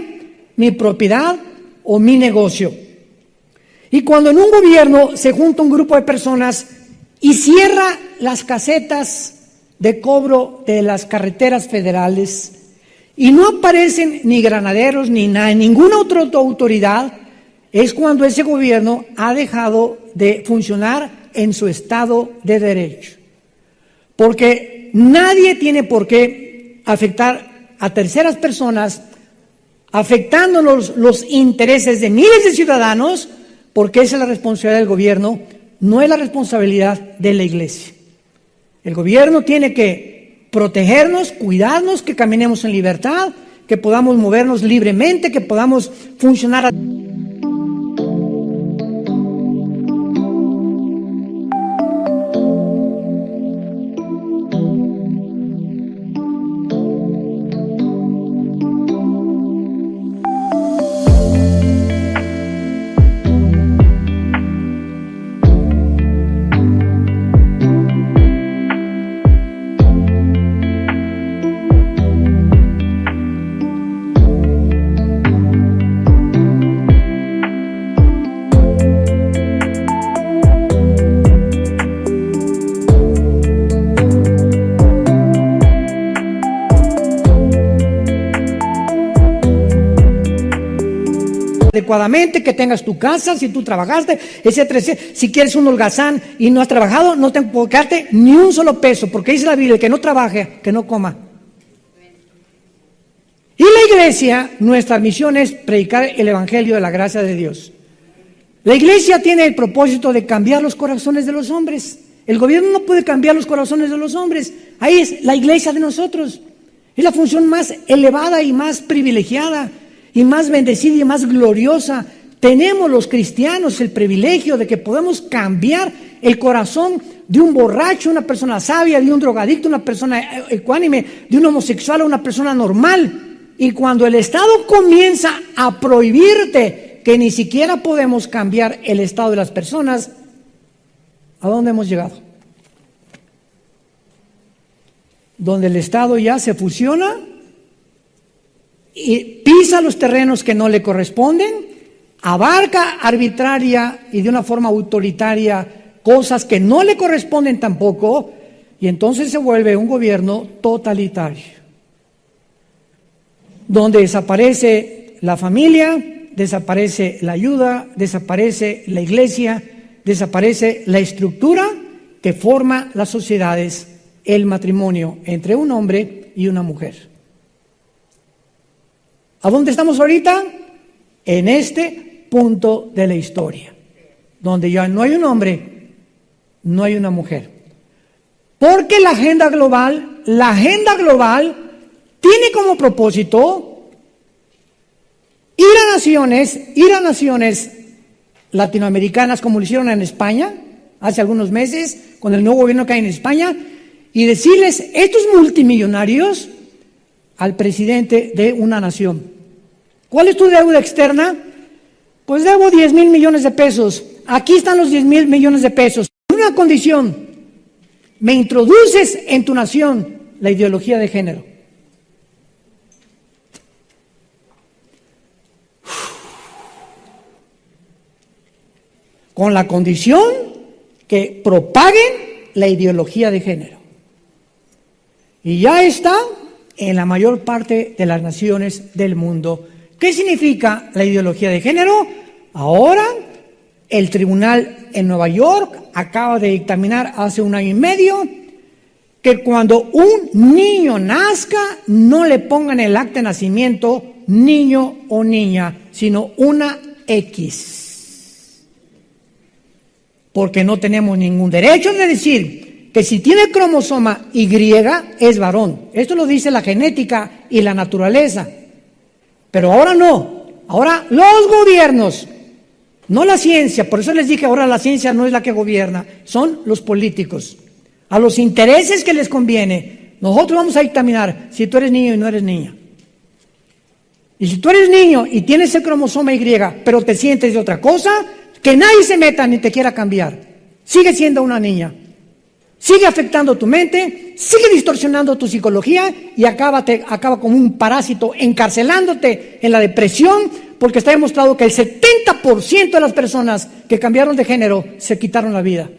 mi propiedad o mi negocio. Y cuando en un gobierno se junta un grupo de personas y cierra las casetas de cobro de las carreteras federales y no aparecen ni granaderos ni ninguna otra autoridad, es cuando ese gobierno ha dejado de funcionar en su estado de derecho. Porque nadie tiene por qué afectar a terceras personas, afectando los intereses de miles de ciudadanos, porque esa es la responsabilidad del gobierno, no es la responsabilidad de la iglesia. El gobierno tiene que protegernos, cuidarnos, que caminemos en libertad, que podamos movernos libremente, que podamos funcionar. Adecuadamente, que tengas tu casa, si tú trabajaste, etcétera, etcétera. Si quieres un holgazán y no has trabajado, no te puedo quedarte ni un solo peso, porque dice la Biblia, el que no trabaje, que no coma. Y la iglesia, nuestra misión es predicar el evangelio de la gracia de Dios. La iglesia tiene el propósito de cambiar los corazones de los hombres. El gobierno no puede cambiar los corazones de los hombres. Ahí es la iglesia de nosotros. Es la función más elevada y más privilegiada y más bendecida y más gloriosa. Tenemos los cristianos el privilegio de que podemos cambiar el corazón de un borracho, una persona sabia, de un drogadicto, una persona ecuánime, de un homosexual a una persona normal. Y cuando el Estado comienza a prohibirte que ni siquiera podemos cambiar el estado de las personas, ¿a dónde hemos llegado? Donde el Estado ya se fusiona y pisa los terrenos que no le corresponden, abarca arbitraria y de una forma autoritaria cosas que no le corresponden tampoco, y entonces se vuelve un gobierno totalitario, donde desaparece la familia, desaparece la ayuda, desaparece la iglesia, desaparece la estructura que forma las sociedades, el matrimonio entre un hombre y una mujer. ¿A dónde estamos ahorita? En este punto de la historia, donde ya no hay un hombre, no hay una mujer. Porque la agenda global tiene como propósito ir a naciones latinoamericanas, como lo hicieron en España hace algunos meses, con el nuevo gobierno que hay en España, y decirles, estos multimillonarios, al presidente de una nación: ¿cuál es tu deuda externa? Pues debo 10,000 millones de pesos. Aquí están los 10,000 millones de pesos. Una condición: me introduces en tu nación la ideología de género. Con la condición que propaguen la ideología de género. Y ya está en la mayor parte de las naciones del mundo. ¿Qué significa la ideología de género? Ahora, el tribunal en Nueva York acaba de dictaminar hace 1 año y medio que cuando un niño nazca, no le pongan en el acta de nacimiento niño o niña, sino una X. Porque no tenemos ningún derecho de decir que si tiene cromosoma Y es varón. Esto lo dice la genética y la naturaleza. Pero ahora no. Ahora los gobiernos, no la ciencia. Por eso les dije, ahora la ciencia no es la que gobierna, son los políticos. A los intereses que les conviene, nosotros vamos a dictaminar si tú eres niño y no eres niña. Y si tú eres niño y tienes el cromosoma Y, pero te sientes de otra cosa, que nadie se meta ni te quiera cambiar. Sigue siendo una niña. Sigue afectando tu mente, sigue distorsionando tu psicología y acaba como un parásito encarcelándote en la depresión, porque está demostrado que el 70% de las personas que cambiaron de género se quitaron la vida.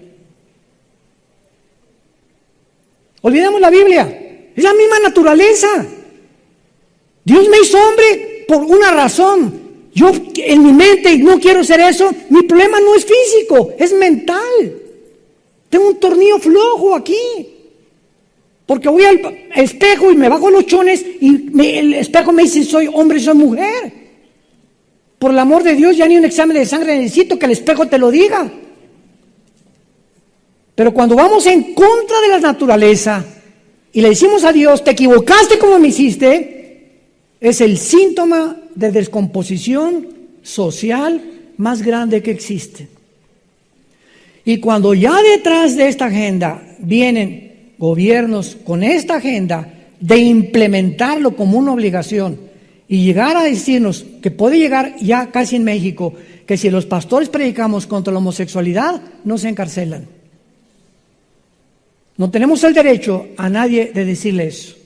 Olvidemos la Biblia, es la misma naturaleza. Dios me hizo hombre por una razón. Yo en mi mente no quiero ser eso. Mi problema no es físico, es mental. Tengo un tornillo flojo aquí. Porque voy al espejo y me bajo los chones y el espejo me dice soy hombre, soy mujer. Por el amor de Dios, ya ni un examen de sangre necesito que el espejo te lo diga. Pero cuando vamos en contra de la naturaleza y le decimos a Dios, te equivocaste como me hiciste, es el síntoma de descomposición social más grande que existe. Y cuando ya detrás de esta agenda vienen gobiernos con esta agenda de implementarlo como una obligación y llegar a decirnos que puede llegar ya casi en México, que si los pastores predicamos contra la homosexualidad, no se encarcelan. No tenemos el derecho a nadie de decirle eso.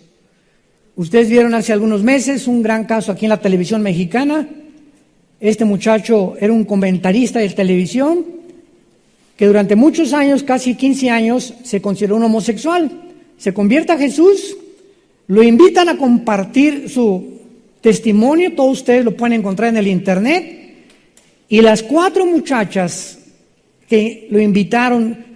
Ustedes vieron hace algunos meses un gran caso aquí en la televisión mexicana. Este muchacho era un comentarista de televisión que durante muchos años, casi 15 años, se consideró un homosexual. Se convierte a Jesús, lo invitan a compartir su testimonio, todos ustedes lo pueden encontrar en el internet, y las 4 muchachas que lo invitaron,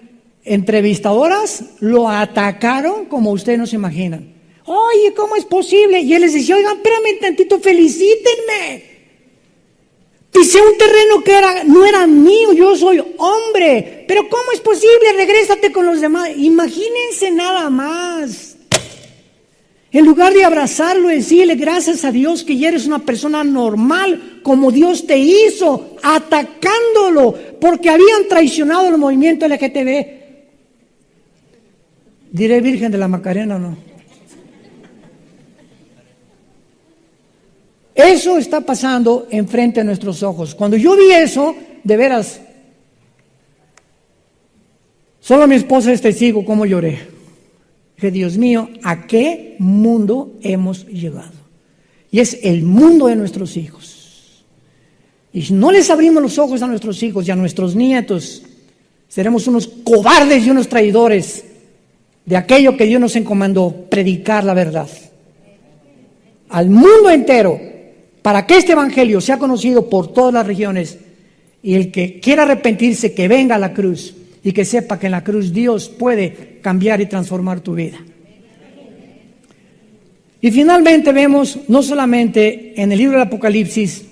entrevistadoras, lo atacaron como ustedes no se imaginan. Oye, ¿cómo es posible? Y él les decía, oigan, espérame tantito, felicítenme. Pisé un terreno que no era mío, yo soy hombre. Pero ¿cómo es posible? Regrésate con los demás. Imagínense nada más. En lugar de abrazarlo y decirle gracias a Dios que ya eres una persona normal como Dios te hizo, atacándolo porque habían traicionado el movimiento LGTB. Diré Virgen de la Macarena o no. Eso está pasando enfrente de nuestros ojos. Cuando yo vi eso, de veras, solo mi esposa es testigo cómo lloré. Dije, Dios mío, ¿a qué mundo hemos llegado? Y es el mundo de nuestros hijos. Y si no les abrimos los ojos a nuestros hijos y a nuestros nietos, seremos unos cobardes y unos traidores de aquello que Dios nos encomendó, predicar la verdad al mundo entero, para que este evangelio sea conocido por todas las regiones, y el que quiera arrepentirse, que venga a la cruz y que sepa que en la cruz Dios puede cambiar y transformar tu vida. Y finalmente vemos, no solamente en el libro del Apocalipsis,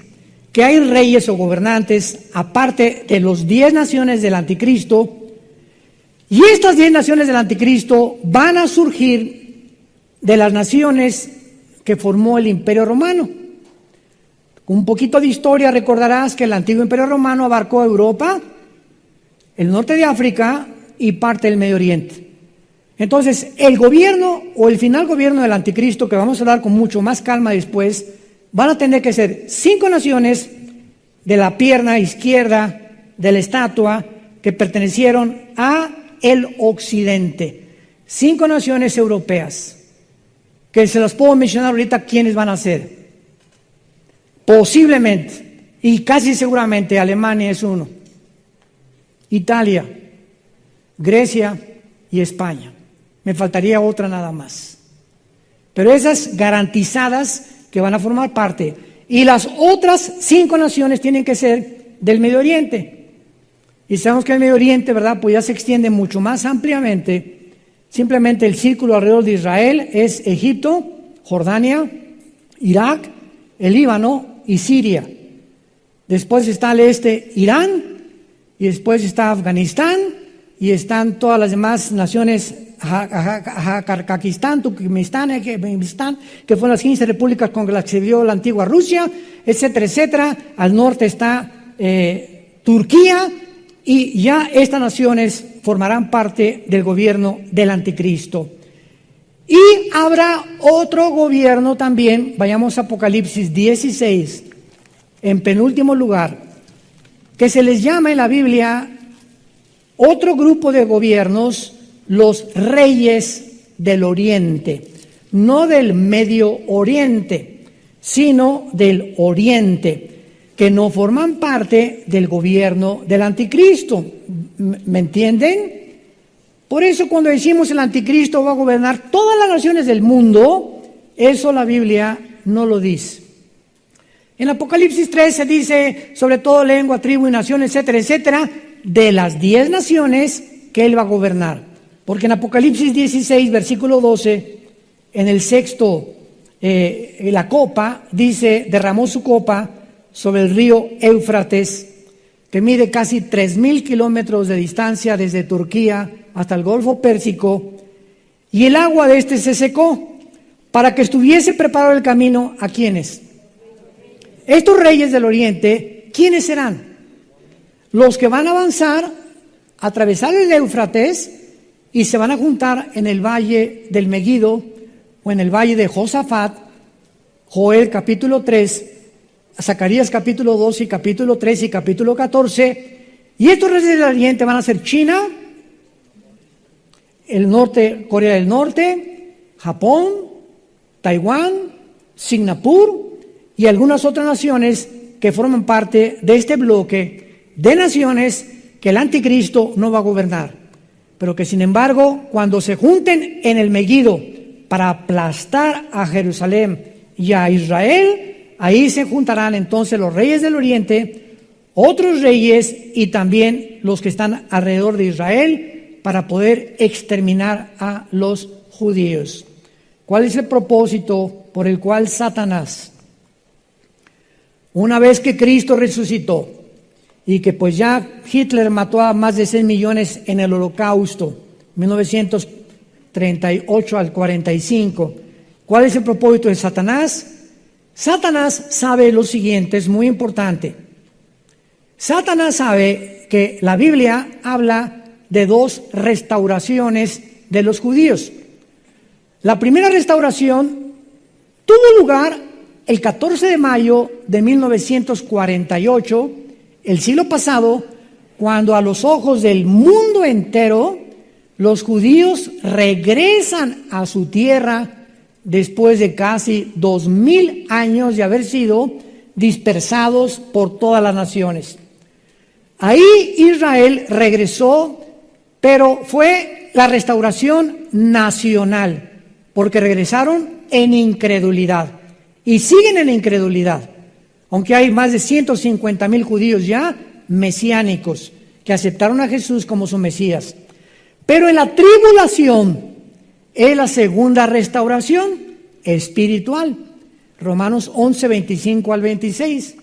que hay reyes o gobernantes, aparte de los 10 naciones del anticristo, y estas 10 naciones del anticristo van a surgir de las naciones que formó el Imperio Romano. Un poquito de historia, recordarás que el antiguo Imperio Romano abarcó Europa, el norte de África y parte del Medio Oriente. Entonces, el gobierno o el final gobierno del anticristo, que vamos a hablar con mucho más calma después, van a tener que ser 5 naciones de la pierna izquierda de la estatua que pertenecieron a el occidente. 5 naciones europeas, que se las puedo mencionar ahorita quiénes van a ser. Posiblemente, y casi seguramente, Alemania es uno, Italia, Grecia y España. Me faltaría otra nada más. Pero esas garantizadas que van a formar parte. Y las otras 5 naciones tienen que ser del Medio Oriente. Y sabemos que el Medio Oriente, ¿verdad?, pues ya se extiende mucho más ampliamente. Simplemente el círculo alrededor de Israel es Egipto, Jordania, Irak, el Líbano y Siria. Después está al este Irán, y después está Afganistán, y están todas las demás naciones, Kazajistán, Turkmenistán, que fueron las 15 repúblicas con las que se vio la antigua Rusia, etcétera, etcétera. Al norte está Turquía, y ya estas naciones formarán parte del gobierno del anticristo. Y habrá otro gobierno también, vayamos a Apocalipsis 16, en penúltimo lugar, que se les llama en la Biblia otro grupo de gobiernos, los reyes del Oriente, no del Medio Oriente, sino del Oriente. que no forman parte del gobierno del anticristo. ¿Me entienden? Por eso cuando decimos el anticristo va a gobernar todas las naciones del mundo, eso la Biblia no lo dice. En Apocalipsis 3 se dice, sobre todo lengua, tribu y nación, etcétera, etcétera, de las 10 naciones que él va a gobernar. Porque en Apocalipsis 16, versículo 12, en el sexto, la copa, dice, derramó su copa sobre el río Éufrates, que mide casi 3,000 kilómetros de distancia desde Turquía hasta el Golfo Pérsico, y el agua de este se secó, para que estuviese preparado el camino a ¿quiénes? Estos reyes del oriente, ¿quiénes serán? Los que van a avanzar, atravesar el Éufrates y se van a juntar en el valle del Megido o en el valle de Josafat, Joel capítulo 3, Zacarías capítulo 2 y capítulo 3 y capítulo 14. Y estos reyes del oriente van a ser China, el norte, Corea del Norte, Japón, Taiwán, Singapur y algunas otras naciones que forman parte de este bloque de naciones que el anticristo no va a gobernar, pero que sin embargo cuando se junten en el Megido para aplastar a Jerusalén y a Israel, ahí se juntarán entonces los reyes del oriente, otros reyes y también los que están alrededor de Israel para poder exterminar a los judíos. ¿Cuál es el propósito por el cual Satanás, una vez que Cristo resucitó y que pues ya Hitler mató a más de 6 millones en el Holocausto, 1938 al 45, ¿cuál es el propósito de Satanás? Satanás sabe lo siguiente, es muy importante. Satanás sabe que la Biblia habla de 2 restauraciones de los judíos. La primera restauración tuvo lugar el 14 de mayo de 1948, el siglo pasado, cuando a los ojos del mundo entero los judíos regresan a su tierra después de casi 2000 años de haber sido dispersados por todas las naciones. Ahí Israel regresó, pero fue la restauración nacional, porque regresaron en incredulidad y siguen en incredulidad, aunque hay más de 150,000 judíos ya mesiánicos que aceptaron a Jesús como su Mesías. Pero en la tribulación es la segunda restauración espiritual. Romanos 11, 25 al 26,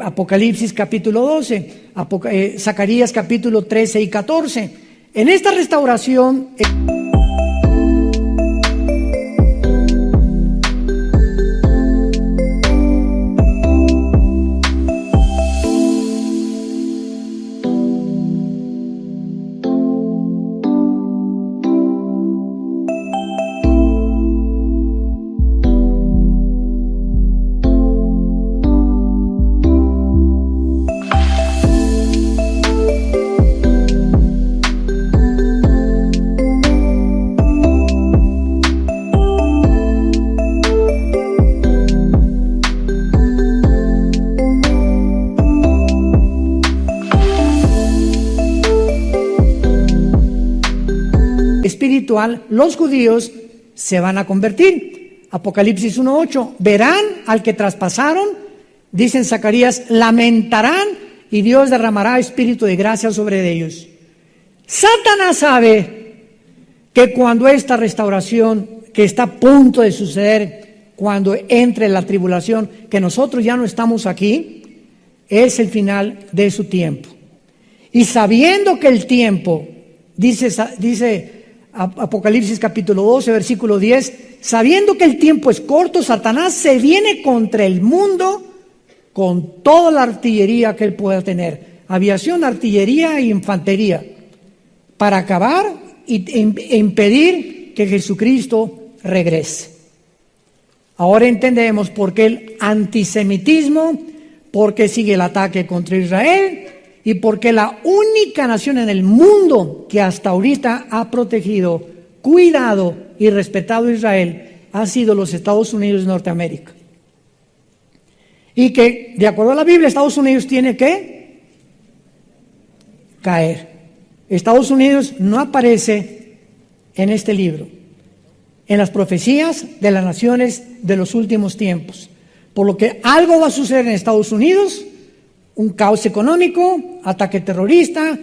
Apocalipsis capítulo 12, Zacarías capítulo 13 y 14. En esta restauración espiritual, los judíos se van a convertir. Apocalipsis 1:8, verán al que traspasaron, dicen Zacarías, lamentarán y Dios derramará espíritu de gracia sobre ellos. Satanás sabe que cuando esta restauración que está a punto de suceder, cuando entre la tribulación, que nosotros ya no estamos aquí, es el final de su tiempo. Y sabiendo que el tiempo, dice Apocalipsis capítulo 12, versículo 10, sabiendo que el tiempo es corto, Satanás se viene contra el mundo con toda la artillería que él pueda tener, aviación, artillería e infantería, para acabar e impedir que Jesucristo regrese. Ahora entendemos por qué el antisemitismo, por qué sigue el ataque contra Israel, y porque la única nación en el mundo que hasta ahorita ha protegido, cuidado y respetado a Israel ha sido los Estados Unidos de Norteamérica. y que, de acuerdo a la Biblia, Estados Unidos tiene que caer. Estados Unidos no aparece en este libro, en las profecías de las naciones de los últimos tiempos. Por lo que algo va a suceder en Estados Unidos, un caos económico, ataque terrorista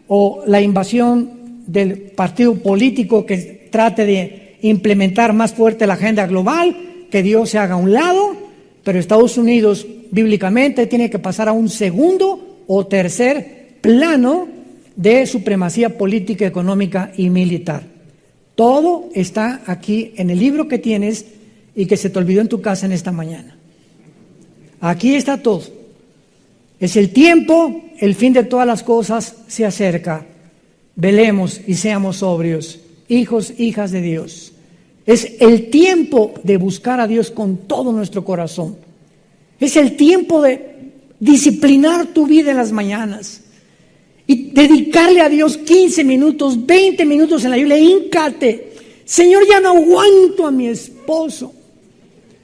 o la invasión del partido político que trate de implementar más fuerte la agenda global, que Dios se haga a un lado, pero Estados Unidos bíblicamente tiene que pasar a un segundo o tercer plano de supremacía política, económica y militar. Todo está aquí en el libro que tienes y que se te olvidó en tu casa en esta mañana. Aquí está todo. Es el tiempo, el fin de todas las cosas se acerca. Velemos y seamos sobrios, hijos, hijas de Dios. Es el tiempo de buscar a Dios con todo nuestro corazón. Es el tiempo de disciplinar tu vida en las mañanas y dedicarle a Dios 15 minutos, 20 minutos en la Biblia. Híncate. Señor, ya no aguanto a mi esposo.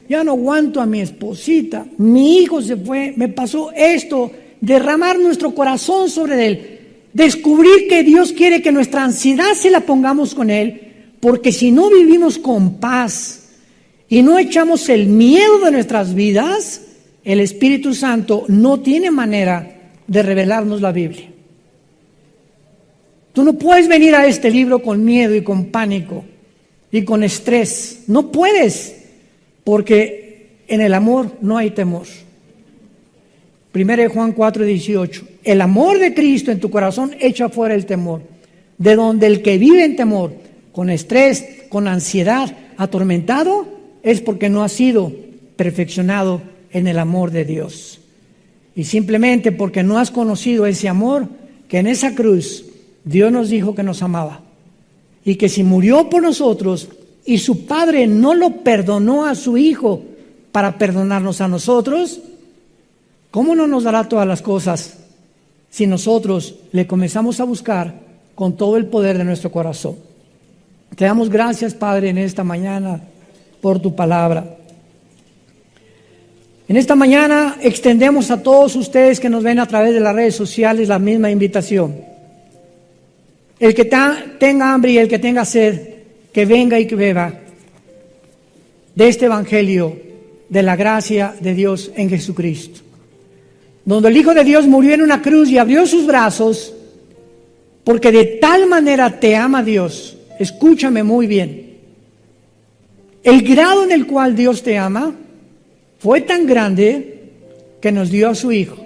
Ya no aguanto a mi esposita. Mi hijo se fue, me pasó esto. Derramar nuestro corazón sobre él. Descubrir que Dios quiere que nuestra ansiedad se la pongamos con él. Porque si no vivimos con paz y no echamos el miedo de nuestras vidas, el Espíritu Santo no tiene manera de revelarnos la Biblia. Tú no puedes venir a este libro con miedo y con pánico y con estrés. No puedes, porque en el amor no hay temor. 1 Juan 4:18. El amor de Cristo en tu corazón echa fuera el temor. De donde el que vive en temor, con estrés, con ansiedad, atormentado, es porque no ha sido perfeccionado en el amor de Dios. Y simplemente porque no has conocido ese amor, que en esa cruz Dios nos dijo que nos amaba. Y que si murió por nosotros y su Padre no lo perdonó a su Hijo para perdonarnos a nosotros, ¿cómo no nos dará todas las cosas si nosotros le comenzamos a buscar con todo el poder de nuestro corazón? Te damos gracias, Padre, en esta mañana por tu palabra. En esta mañana extendemos a todos ustedes que nos ven a través de las redes sociales la misma invitación. El que tenga hambre y el que tenga sed, que venga y que beba de este evangelio de la gracia de Dios en Jesucristo. Donde el Hijo de Dios murió en una cruz y abrió sus brazos, porque de tal manera te ama Dios. Escúchame muy bien. El grado en el cual Dios te ama fue tan grande que nos dio a su Hijo.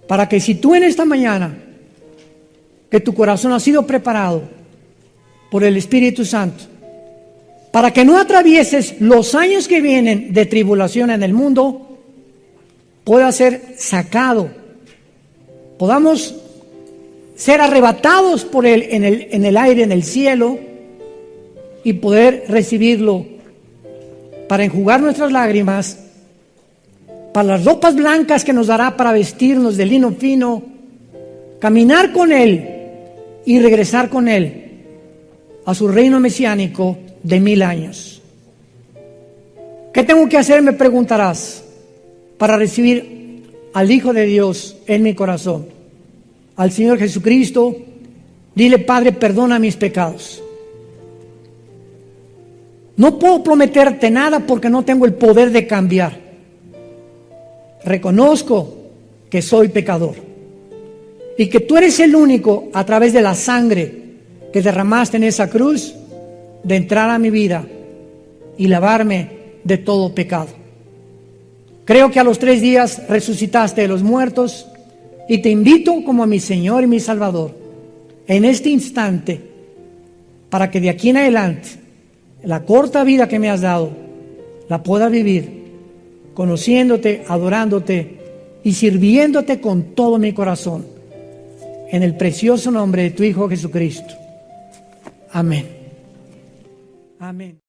Para que si tú en esta mañana, que tu corazón ha sido preparado por el Espíritu Santo, para que no atravieses los años que vienen de tribulación en el mundo, pueda ser sacado, podamos ser arrebatados por Él en el aire, en el cielo, y poder recibirlo para enjugar nuestras lágrimas, para las ropas blancas que nos dará para vestirnos de lino fino, caminar con Él y regresar con Él a su reino mesiánico de 1000 años. ¿Qué tengo que hacer? Me preguntarás, para recibir al Hijo de Dios en mi corazón, al Señor Jesucristo. Dile: Padre, perdona mis pecados. No puedo prometerte nada porque no tengo el poder de cambiar. Reconozco que soy pecador y que tú eres el único, a través de la sangre que derramaste en esa cruz, de entrar a mi vida y lavarme de todo pecado. Creo que a los 3 días resucitaste de los muertos y te invito como a mi Señor y mi Salvador en este instante, para que de aquí en adelante la corta vida que me has dado la pueda vivir conociéndote, adorándote y sirviéndote con todo mi corazón, en el precioso nombre de tu Hijo Jesucristo. Amén. Amén.